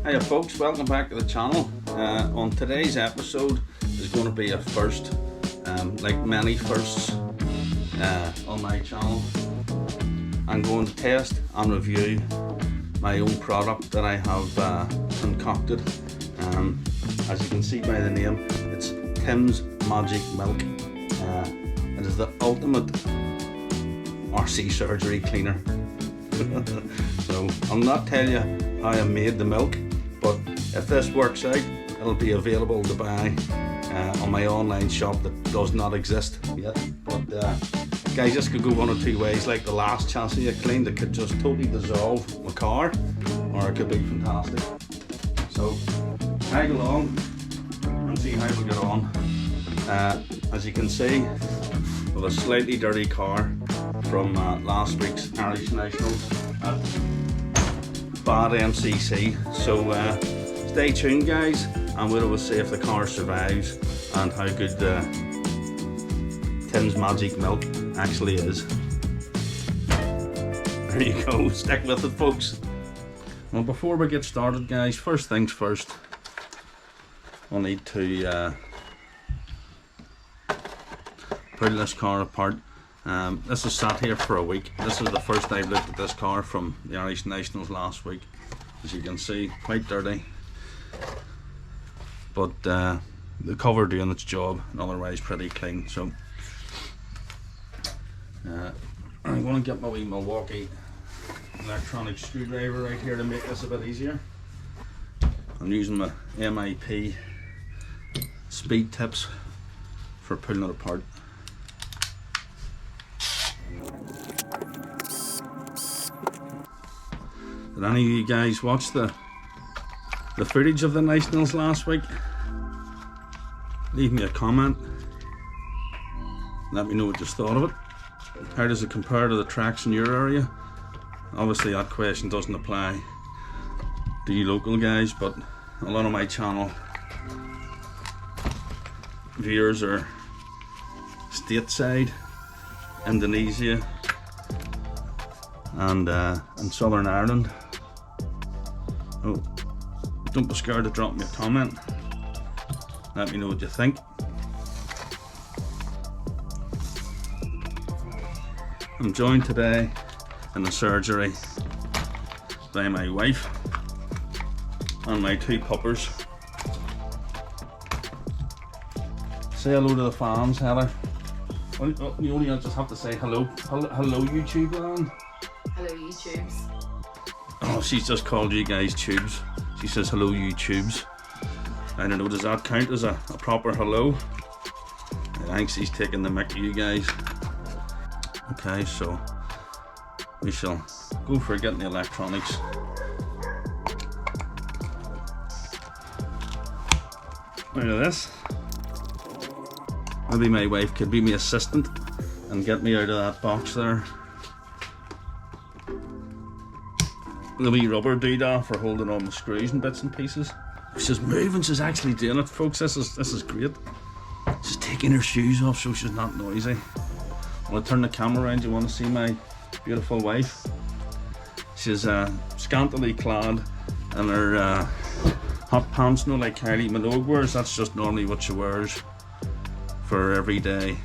Hiya folks, welcome back to the channel. On today's episode is going to be a first, like many firsts on my channel. I'm going to test and review my own product that I have concocted. As you can see by the name, it's Tim's Magic Milk. It is the ultimate RC surgery cleaner. So I'll not tell you how I made the milk, but if this works out, it'll be available to buy on my online shop that does not exist yet. But guys, this could go one of two ways. Like the last chassis I cleaned, it could just totally dissolve my car, or it could be fantastic. So tag along and see how we get on. As you can see, with a slightly dirty car from last week's Irish Nationals at bad MCC. So stay tuned guys, and we'll see if the car survives and how good Tim's Magic Milk actually is. There you go, stick with it folks. Well, before we get started guys, first things first, I'll need to pull this car apart. This has sat here for a week. This is the first I've looked at this car from the Irish Nationals last week. As you can see, quite dirty, but the cover doing its job and otherwise pretty clean. So I'm going to get my wee Milwaukee electronic screwdriver right here to make this a bit easier. I'm using my MIP speed tips for pulling it apart. Did any of you guys watch the footage of the Nationals last week? Leave me a comment. Let me know what you thought of it. How does it compare to the tracks in your area? Obviously that question doesn't apply to you local guys, but a lot of my channel viewers are stateside, Indonesia and Southern Ireland. Oh, don't be scared to drop me a comment. Let me know what you think. I'm joined today in the surgery by my wife and my two puppers. Say hello to the fans, Heather. You only just have to say hello. Hello YouTube land. Hello YouTubes. Oh, she's just called you guys tubes. She says hello YouTubes. I don't know, does that count as a proper hello? I think she's taking the mick to you guys. Okay, so we shall go for getting the electronics. Look at this. Maybe my wife could be my assistant and get me out of that box there. The wee rubber doodah for holding on the screws and bits and pieces. She's moving, she's actually doing it folks. This is great. She's taking her shoes off so she's not noisy. I'm going to turn the camera around. You want to see my beautiful wife? She's scantily clad in her hot pants, no like Kylie Minogue wears. That's just normally what she wears for her everyday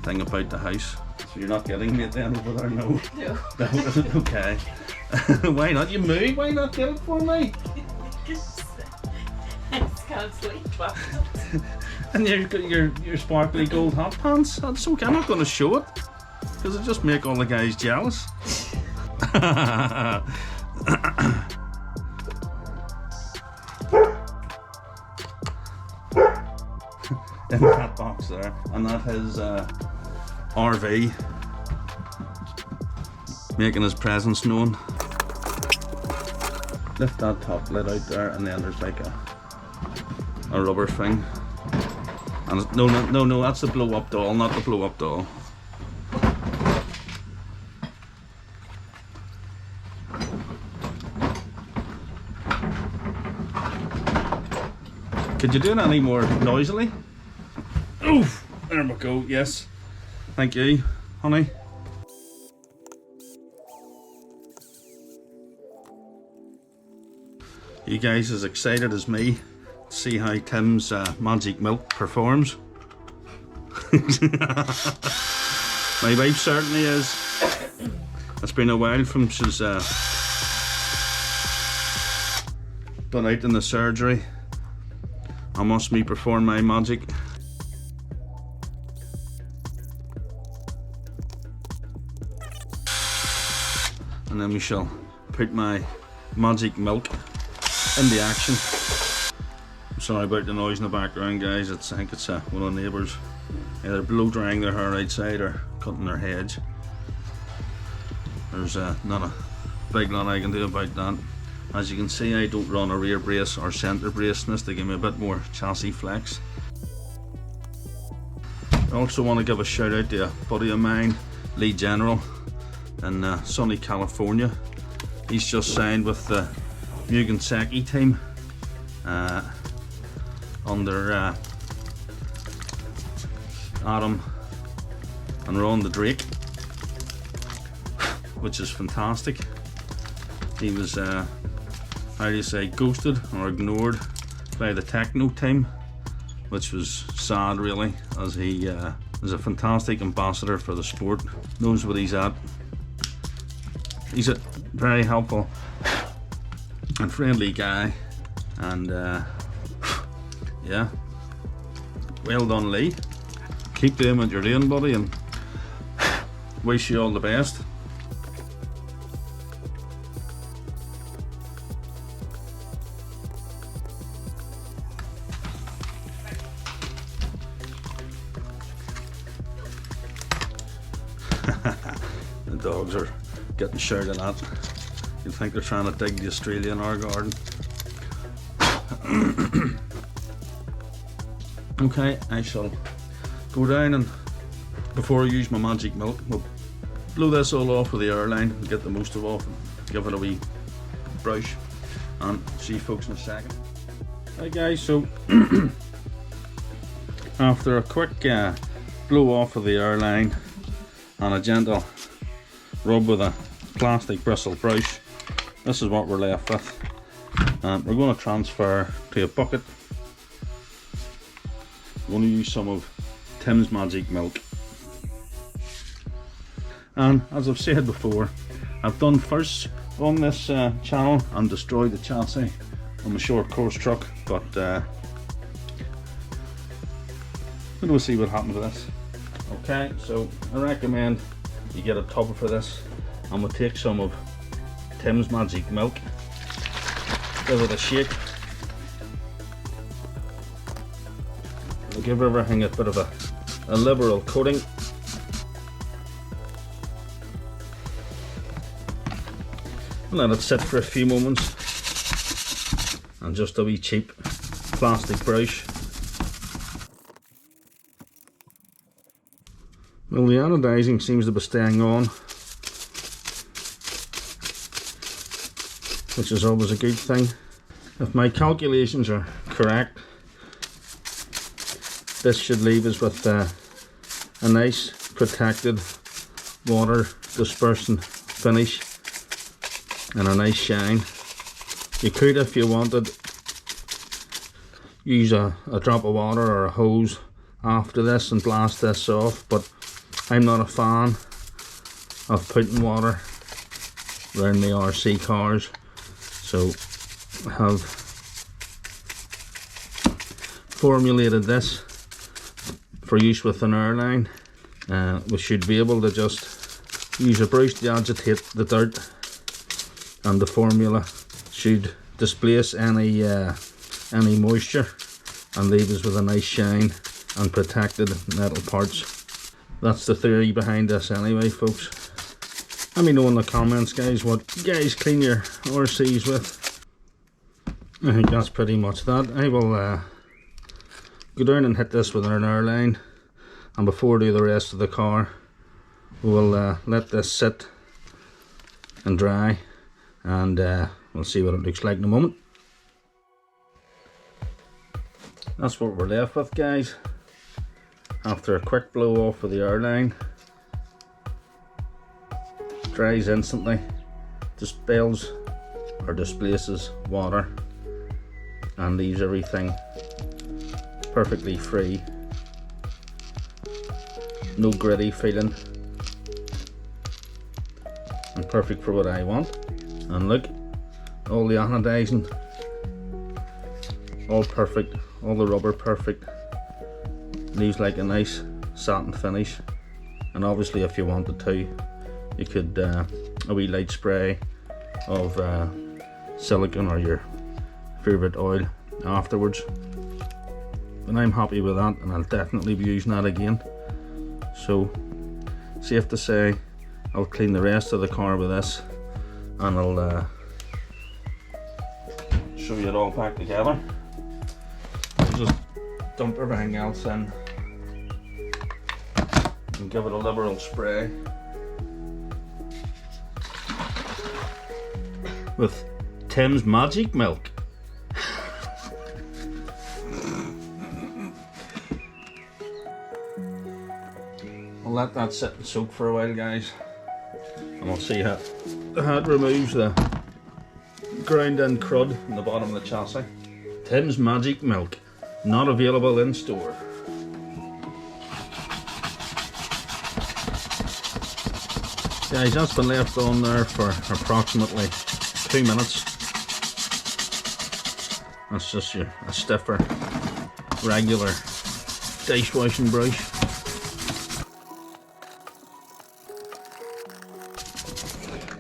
thing about the house. So you're not getting me then over there, no? No. No, okay. Why not? You move, why not get it for me? I just can't sleep. And your sparkly gold hot pants, that's okay, I'm not going to show it because it just make all the guys jealous. In that box there, and that is RV making his presence known. Lift that top lid out there, and then there's like a rubber thing. And no, that's the blow up doll, not the blow up doll. Could you do it any more noisily? Oof! There we go, yes. Thank you, honey. you guys as excited as me to see how Tim's magic milk performs? My wife certainly is. It's been a while from she's been out in the surgery. I must me perform my magic. And then we shall put my magic milk into action. Sorry about the noise in the background, guys. I think it's one of the neighbours either blow drying their hair outside or cutting their hedge. There's not a big lot I can do about that. As you can see, I don't run a rear brace or centre brace in this to give me a bit more chassis flex. I also want to give a shout out to a buddy of mine, Lee General, in sunny California. He's just signed with the Mugen Seki team under Adam and Ron the Drake, which is fantastic. He was, how do you say, ghosted or ignored by the techno team, which was sad really, as he is a fantastic ambassador for the sport, knows what he's at. He's a very helpful and friendly guy, and yeah, well done Lee. Keep doing what you're doing, buddy, and wish you all the best. The dogs are getting shouted at. You'd think they're trying to dig the Australia in our garden. Okay, I shall go down, and before I use my magic milk, we'll blow this all off with the air line and get the most of it off and give it a wee brush, and see you folks in a second. Hi guys, so after a quick blow off of the air line and a gentle rub with a plastic bristle brush, this is what we're left with. We're going to transfer to a bucket. We're going to use some of Tim's magic milk. And as I've said before, I've done firsts on this channel and destroyed the chassis on the short course truck, but we'll see what happens with this. Okay, so I recommend you get a tub for this, and we'll take some of Tim's magic milk, give it a shake. We'll give everything a bit of a liberal coating. And let it sit for a few moments, and just a wee cheap plastic brush. Well, the anodizing seems to be staying on, which is always a good thing. If my calculations are correct, this should leave us with a nice protected water dispersing finish and a nice shine. You could, if you wanted, use a drop of water or a hose after this and blast this off, but I'm not a fan of putting water around the RC cars, so I have formulated this for use with an airline. We should be able to just use a brush to agitate the dirt, and the formula should displace any moisture and leave us with a nice shine and protected metal parts. That's the theory behind this anyway, folks. Let me know in the comments, guys, what you guys clean your RCs with. I think that's pretty much that. I will go down and hit this with an airline, and before I do the rest of the car, we'll let this sit and dry, and we'll see what it looks like in a moment. That's what we're left with, guys, after a quick blow off with the airline. Dries instantly, dispels or displaces water, and leaves everything perfectly free. No gritty feeling, and perfect for what I want. And look, all the anodizing, all perfect, all the rubber perfect, leaves like a nice satin finish. And obviously if you wanted to, you could a wee light spray of silicone or your favourite oil afterwards. But I'm happy with that, and I'll definitely be using that again. So safe to say I'll clean the rest of the car with this, and I'll show you it all back together. I'll just dump everything else in and give it a liberal spray with Tim's Magic Milk. I'll let that sit and soak for a while, guys, and we'll see how it removes the ground in crud in the bottom of the chassis. Tim's Magic Milk, not available in store. Guys, that's been left on there for approximately 2 minutes. That's just a stiffer, regular dishwashing brush.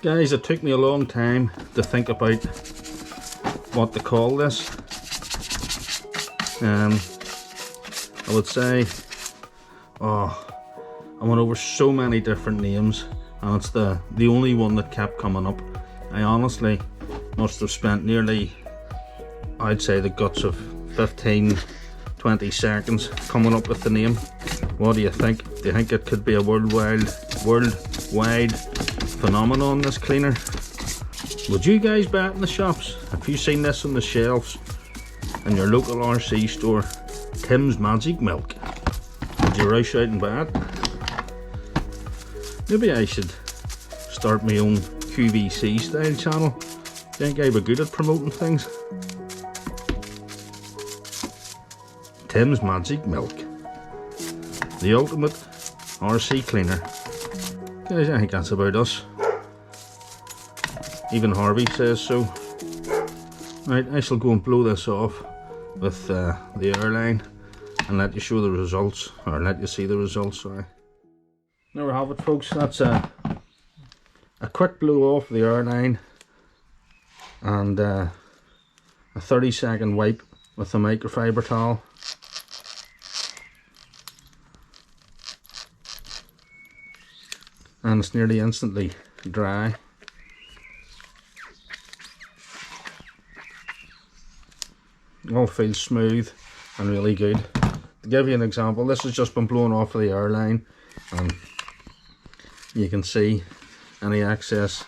Guys, it took me a long time to think about what to call this. I would say, I went over so many different names, and it's the only one that kept coming up. I honestly must have spent nearly, I'd say, the guts of 15-20 seconds coming up with the name. What do you think? Do you think it could be a worldwide phenomenon, this cleaner? Would you guys buy it in the shops? Have you seen this on the shelves in your local RC store? Tim's Magic Milk. Would you rush out and buy it? Maybe I should start my own QVC style channel. Think I'd be good at promoting things. Tim's Magic Milk, the ultimate RC cleaner. Guys, I think that's about us. Even Harvey says so. Right, I shall go and blow this off with the airline and let you show the results, or let you see the results, sorry. There we have it, folks. That's a quick blow off the airline and a 30-second wipe with the microfiber towel. And it's nearly instantly dry. All feels smooth and really good. To give you an example, this has just been blown off of the airline, and you can see any excess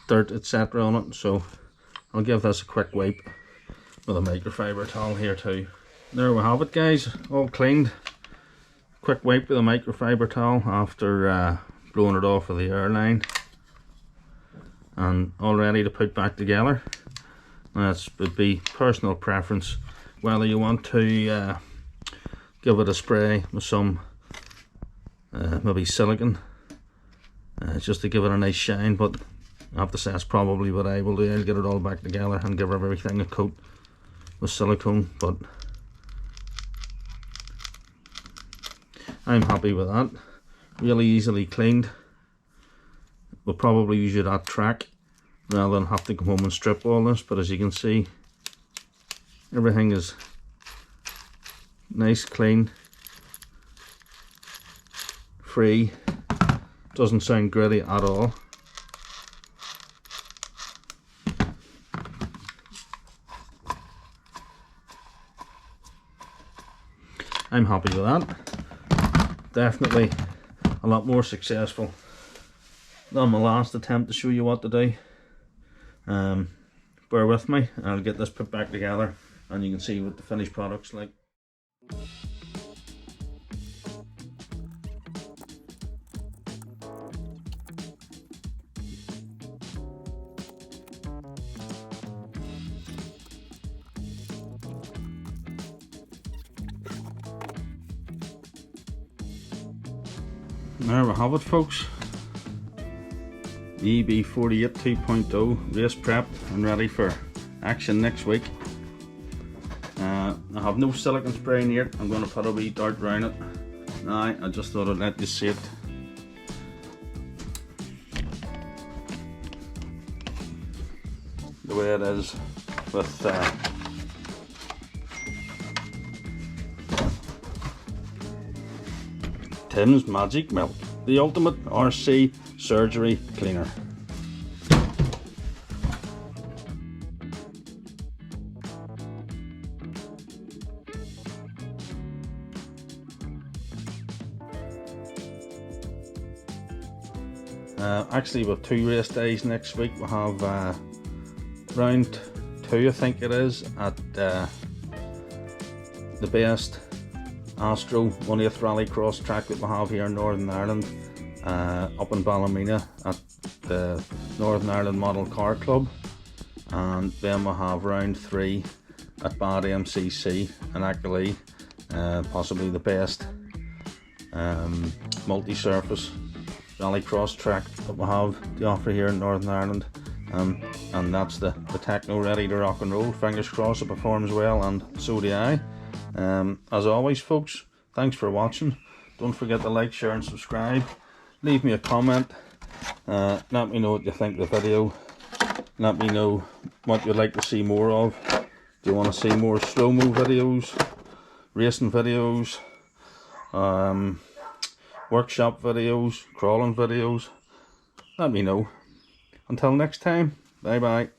dirt, etc. on it. So I'll give this a quick wipe with a microfiber towel here too. There we have it, guys, all cleaned. Quick wipe with a microfiber towel after blowing it off of the airline, and all ready to put back together. That would be personal preference whether you want to give it a spray with some maybe silicone just to give it a nice shine, but I have to say that's probably what I will do. I'll get it all back together and give everything a coat with silicone, but I'm happy with that. Really easily cleaned. We'll probably use it at track rather than have to come home and strip all this, but as you can see, everything is nice, clean, free, doesn't sound gritty at all. I'm happy with that. Definitely a lot more successful than my last attempt to show you what to do. Bear with me, I'll get this put back together and you can see what the finished product's like. There we have it, folks. The EB48 2.0 race prepped and ready for action next week. I have no silicone spray in here. I'm going to put a wee dart around it. Now, I just thought I'd let you see it. The way it is with Tim's Magic Milk, the ultimate RC surgery cleaner. Actually, with 2 race days next week, we'll have round 2, I think it is, at the best Astro 1/8 Rallycross track that we have here in Northern Ireland, up in Ballymena at the Northern Ireland Model Car Club, and then we'll have round 3 at Bad MCC in Achillee, possibly the best multi-surface Rallycross track that we have to offer here in Northern Ireland, and that's the Techno ready to rock and roll. Fingers crossed it performs well, and so do I. As always, folks, thanks for watching. Don't forget to like, share and subscribe. Leave me a comment. Let me know what you think of the video. Let me know what you'd like to see more of. Do you want to see more slow-mo videos, racing videos, workshop videos, crawling videos? Let me know. Until next time, bye bye.